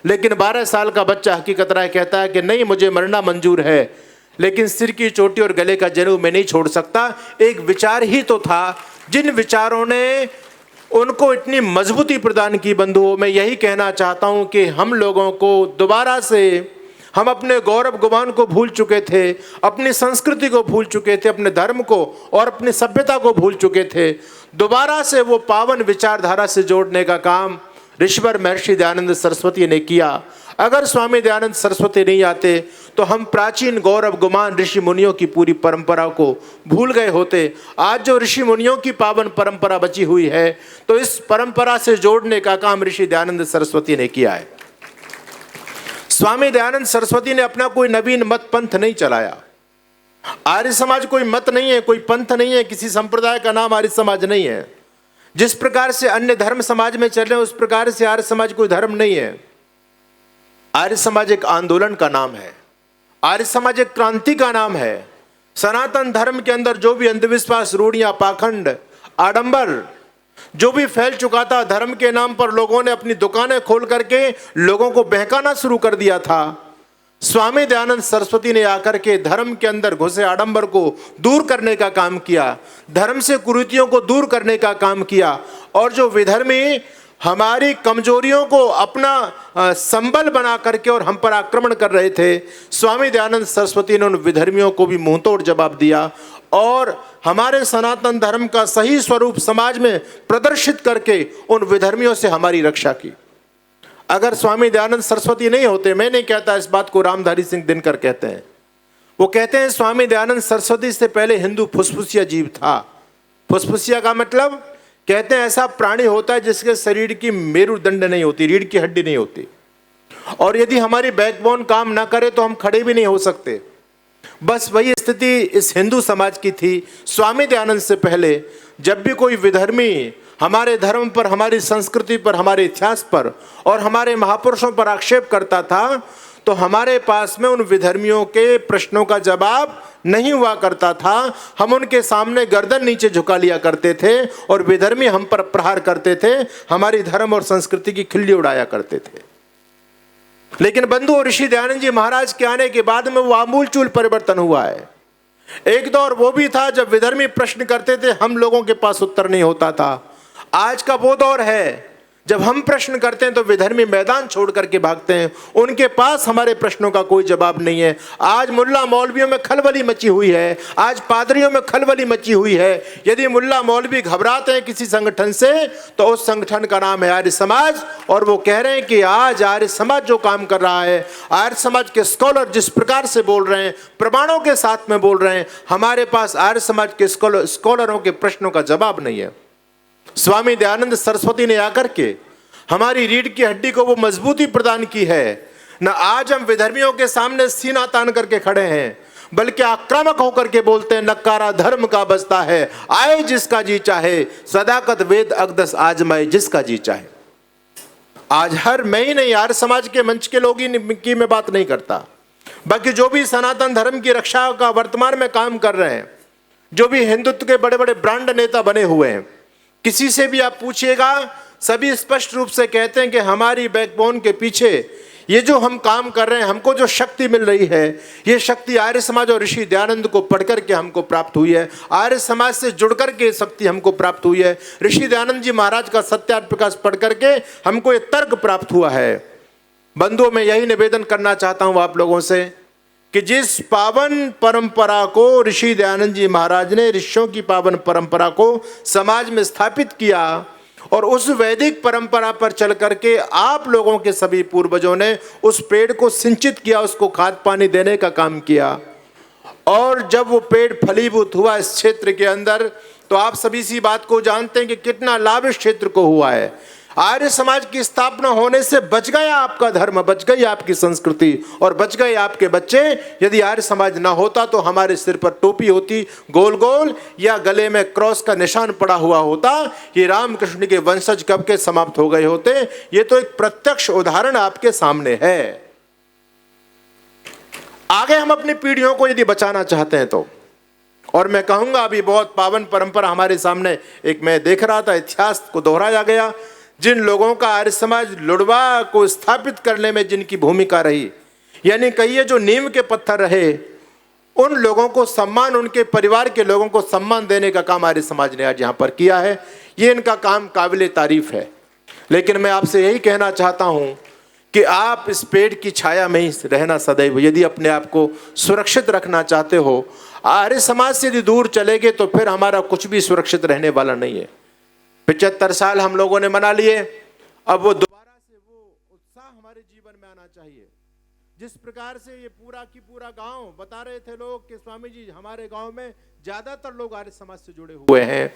लेकिन 12 साल का बच्चा हकीकत राय कहता है कि नहीं, मुझे मरना मंजूर है, लेकिन सिर की चोटी और गले का जनेऊ मैं नहीं छोड़ सकता। एक विचार ही तो था, जिन विचारों ने उनको इतनी मजबूती प्रदान की। बंधुओं, मैं यही कहना चाहता हूं कि हम लोगों को दोबारा से, हम अपने गौरव गुमान को भूल चुके थे, अपनी संस्कृति को भूल चुके थे, अपने धर्म को और अपनी सभ्यता को भूल चुके थे। दोबारा से वो पावन विचारधारा से जोड़ने का काम ऋषिवर महर्षि दयानंद सरस्वती ने किया। अगर स्वामी दयानंद सरस्वती नहीं आते तो हम प्राचीन गौरव गुमान ऋषि मुनियों की पूरी परंपरा को भूल गए होते। आज जो ऋषि मुनियों की पावन परंपरा बची हुई है, तो इस परंपरा से जोड़ने का काम ऋषि दयानंद सरस्वती ने किया है। स्वामी दयानंद सरस्वती ने अपना कोई नवीन मत पंथ नहीं चलाया। आर्य समाज कोई मत नहीं है, कोई पंथ नहीं है, किसी संप्रदाय का नाम आर्य समाज नहीं है। जिस प्रकार से अन्य धर्म समाज में चल रहे हैं, उस प्रकार से आर्य समाज कोई धर्म नहीं है। आर्य समाज एक आंदोलन का नाम है, आर्य समाज एक क्रांति का नाम है। सनातन धर्म के अंदर जो भी अंधविश्वास, रूढ़ियां, पाखंड, आडंबर जो भी फैल चुका था, धर्म के नाम पर लोगों ने अपनी दुकानें खोल करके लोगों को बहकाना शुरू कर दिया था। स्वामी दयानंद सरस्वती ने आकर के धर्म के अंदर घुसे आडंबर को दूर करने का काम किया, धर्म से कुरीतियों को दूर करने का काम किया। और जो विधर्मी हमारी कमजोरियों को अपना संबल बना करके और हम पर आक्रमण कर रहे थे, स्वामी दयानंद सरस्वती ने उन विधर्मियों को भी मुंहतोड़ जवाब दिया और हमारे सनातन धर्म का सही स्वरूप समाज में प्रदर्शित करके उन विधर्मियों से हमारी रक्षा की। अगर स्वामी दयानंद सरस्वती नहीं होते, मैं नहीं कहता, इस बात को रामधारी सिंह दिनकर कहते हैं, वो कहते हैं स्वामी दयानंद सरस्वती से पहले हिंदू फुसफुसिया जीव था। फुसफुसिया का मतलब, कहते हैं ऐसा प्राणी होता है जिसके शरीर की मेरुदंड नहीं होती, रीढ़ की हड्डी नहीं होती, और यदि हमारी बैकबोन काम ना करे तो हम खड़े भी नहीं हो सकते। बस वही स्थिति इस हिंदू समाज की थी। स्वामी दयानंद से पहले जब भी कोई विधर्मी हमारे धर्म पर, हमारी संस्कृति पर, हमारे इतिहास पर और हमारे महापुरुषों पर आक्षेप करता था, तो हमारे पास में उन विधर्मियों के प्रश्नों का जवाब नहीं हुआ करता था। हम उनके सामने गर्दन नीचे झुका लिया करते थे और विधर्मी हम पर प्रहार करते थे, हमारी धर्म और संस्कृति की खिल्ली उड़ाया करते थे। लेकिन बंधु ऋषि दयानंद जी महाराज के आने के बाद में वो आमूलचूल परिवर्तन हुआ है। एक दौर वो भी था जब विधर्मी प्रश्न करते थे, हम लोगों के पास उत्तर नहीं होता था। आज का वो दौर है जब हम प्रश्न करते हैं तो विधर्मी मैदान छोड़ करके भागते हैं, उनके पास हमारे प्रश्नों का कोई जवाब नहीं है। आज मुल्ला मौलवियों में खलबली मची हुई है, आज पादरियों में खलबली मची हुई है। यदि मुल्ला मौलवी घबराते हैं किसी संगठन से, तो उस संगठन का नाम है आर्य समाज, और वो कह रहे हैं कि आज आर्य समाज जो काम कर रहा है, आर्य समाज के स्कॉलर जिस प्रकार से बोल रहे हैं, प्रमाणों के साथ में बोल रहे हैं, हमारे पास आर्य समाज के स्कॉलरों के प्रश्नों का जवाब नहीं है। स्वामी दयानंद सरस्वती ने आकर के हमारी रीढ़ की हड्डी को वो मजबूती प्रदान की है। न आज हम विधर्मियों के सामने सीना तान करके खड़े हैं, बल्कि आक्रामक होकर के बोलते हैं, नकारा धर्म का बसता है, आए जिसका जी चाहे, सदाकत वेद अकदस आजमाए जिसका जी चाहे। आज हर मैं ही नहीं, आर्य समाज के मंच के लोग ही की मैं बात नहीं करता, बाकी जो भी सनातन धर्म की रक्षा का वर्तमान में काम कर रहे हैं, जो भी हिंदुत्व के बड़े बड़े ब्रांड नेता बने हुए हैं, किसी से भी आप पूछिएगा, सभी स्पष्ट रूप से कहते हैं कि हमारी बैकबोन के पीछे ये जो हम काम कर रहे हैं, हमको जो शक्ति मिल रही है, ये शक्ति आर्य समाज और ऋषि दयानंद को पढ़ करके हमको प्राप्त हुई है। आर्य समाज से जुड़ करके शक्ति हमको प्राप्त हुई है। ऋषि दयानंद जी महाराज का सत्यार्थ प्रकाश पढ़ करके हमको ये तर्क प्राप्त हुआ है। बंधुओं, मैं यही निवेदन करना चाहता हूँ आप लोगों से कि जिस पावन परंपरा को ऋषि दयानंद जी महाराज ने, ऋषियों की पावन परंपरा को समाज में स्थापित किया, और उस वैदिक परंपरा पर चल करके आप लोगों के सभी पूर्वजों ने उस पेड़ को सिंचित किया, उसको खाद पानी देने का काम किया, और जब वो पेड़ फलीभूत हुआ इस क्षेत्र के अंदर, तो आप सभी सी बात को जानते हैं कि कितना लाभ इस क्षेत्र को हुआ है। आर्य समाज की स्थापना होने से बच गया आपका धर्म, बच गई आपकी संस्कृति और बच गए आपके बच्चे। यदि आर्य समाज ना होता तो हमारे सिर पर टोपी होती गोल गोल, या गले में क्रॉस का निशान पड़ा हुआ होता, ये रामकृष्ण के वंशज कब के समाप्त हो गए होते। ये तो एक प्रत्यक्ष उदाहरण आपके सामने है। आगे हम अपनी पीढ़ियों को यदि बचाना चाहते हैं तो, और मैं कहूंगा अभी बहुत पावन परंपरा हमारे सामने, एक मैं देख रहा था, इतिहास को दोहराया गया। जिन लोगों का आर्य समाज लुड़वा को स्थापित करने में जिनकी भूमिका रही, यानी कहिए जो नींव के पत्थर रहे, उन लोगों को सम्मान, उनके परिवार के लोगों को सम्मान देने का काम आर्य समाज ने आज यहाँ पर किया है। ये इनका काम काबिले तारीफ है। लेकिन मैं आपसे यही कहना चाहता हूँ कि आप इस पेड़ की छाया में ही रहना सदैव, यदि अपने आप को सुरक्षित रखना चाहते हो। आर्य समाज से यदि दूर चले गए तो फिर हमारा कुछ भी सुरक्षित रहने वाला नहीं है। 75 साल हम लोगों ने मना लिए, अब वो दोबारा से वो उत्साह हमारे जीवन में आना चाहिए। जिस प्रकार से ये पूरा की पूरा गांव बता रहे थे लोग कि स्वामी जी हमारे गांव में ज्यादातर लोग आर्य समाज से जुड़े हुए हैं,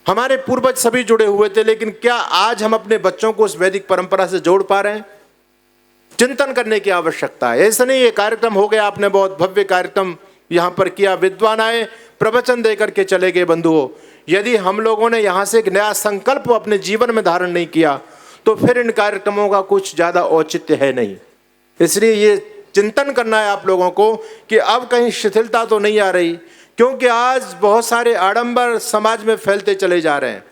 हमारे पूर्वज सभी जुड़े हुए थे, लेकिन क्या आज हम अपने बच्चों को उस वैदिक परंपरा से जोड़ पा रहे हैं? चिंतन करने की आवश्यकता है। ऐसा नहीं ये कार्यक्रम हो गया, आपने बहुत भव्य कार्यक्रम यहाँ पर किया, विद्वान आए प्रवचन देकर के चले गए। बंधुओं, यदि हम लोगों ने यहाँ से एक नया संकल्प अपने जीवन में धारण नहीं किया तो फिर इन कार्यक्रमों का कुछ ज्यादा औचित्य है नहीं। इसलिए ये चिंतन करना है आप लोगों को कि अब कहीं शिथिलता तो नहीं आ रही, क्योंकि आज बहुत सारे आडंबर समाज में फैलते चले जा रहे हैं।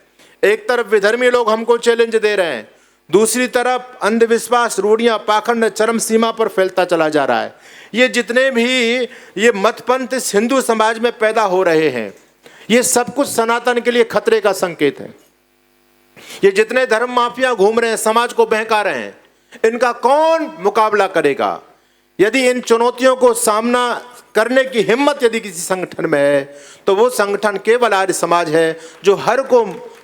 एक तरफ विधर्मी लोग हमको चैलेंज दे रहे हैं, दूसरी तरफ अंधविश्वास, रूढ़ियां, पाखंड चरम सीमा पर फैलता चला जा रहा है। ये जितने भी ये मतपंथ इस हिंदू समाज में पैदा हो रहे हैं, ये सब कुछ सनातन के लिए खतरे का संकेत है। ये जितने धर्म माफिया घूम रहे हैं, समाज को बहका रहे हैं, इनका कौन मुकाबला करेगा? यदि इन चुनौतियों को सामना करने की हिम्मत यदि किसी संगठन में है तो वो संगठन केवल आर्य समाज है, जो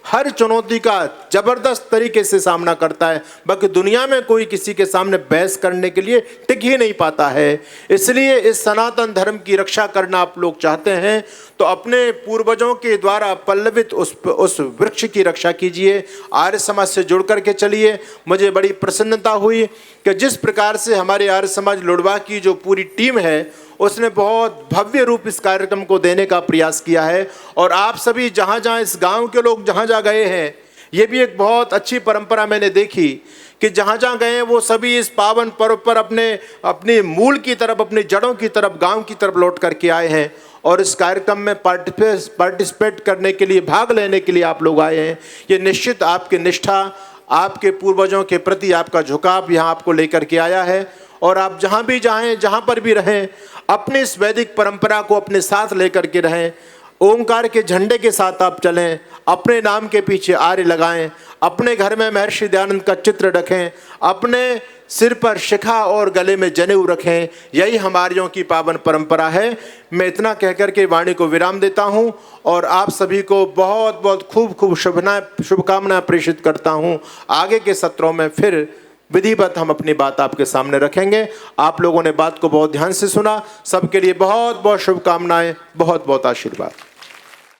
हर चुनौती का जबरदस्त तरीके से सामना करता है। बाकी दुनिया में कोई किसी के सामने बहस करने के लिए टिक ही नहीं पाता है। इसलिए इस सनातन धर्म की रक्षा करना आप लोग चाहते हैं तो अपने पूर्वजों के द्वारा पल्लवित उस वृक्ष की रक्षा कीजिए, आर्य समाज से जुड़ करके चलिए। मुझे बड़ी प्रसन्नता हुई कि जिस प्रकार से हमारे आर्य समाज लुड़वा की जो पूरी टीम है उसने बहुत भव्य रूप इस कार्यक्रम को देने का प्रयास किया है। और आप सभी जहाँ जहाँ इस गांव के लोग जहाँ जहाँ गए हैं, ये भी एक बहुत अच्छी परंपरा मैंने देखी कि जहाँ जहाँ गए हैं वो सभी इस पावन पर्व पर अपने मूल की तरफ, अपनी जड़ों की तरफ, गांव की तरफ लौट करके आए हैं और इस कार्यक्रम में पार्टिसिपेट करने के लिए, भाग लेने के लिए आप लोग आए हैं। ये निश्चित आपकी निष्ठा, आपके पूर्वजों के प्रति आपका झुकाव यहाँ आपको लेकर के आया है। और आप जहाँ भी जाएं, जहाँ पर भी रहें, अपनी इस वैदिक परंपरा को अपने साथ लेकर के रहें। ओंकार के झंडे के साथ आप चलें, अपने नाम के पीछे आर्य लगाएं, अपने घर में महर्षि दयानंद का चित्र रखें, अपने सिर पर शिखा और गले में जनेऊ रखें। यही हमारियों की पावन परंपरा है। मैं इतना कहकर के वाणी को विराम देता हूं और आप सभी को बहुत बहुत खूब शुभकामनाएं प्रेषित करता हूं। आगे के सत्रों में फिर विधिवत हम अपनी बात आपके सामने रखेंगे। आप लोगों ने बात को बहुत ध्यान से सुना, सबके लिए बहुत बहुत शुभकामनाएं, बहुत बहुत आशीर्वाद।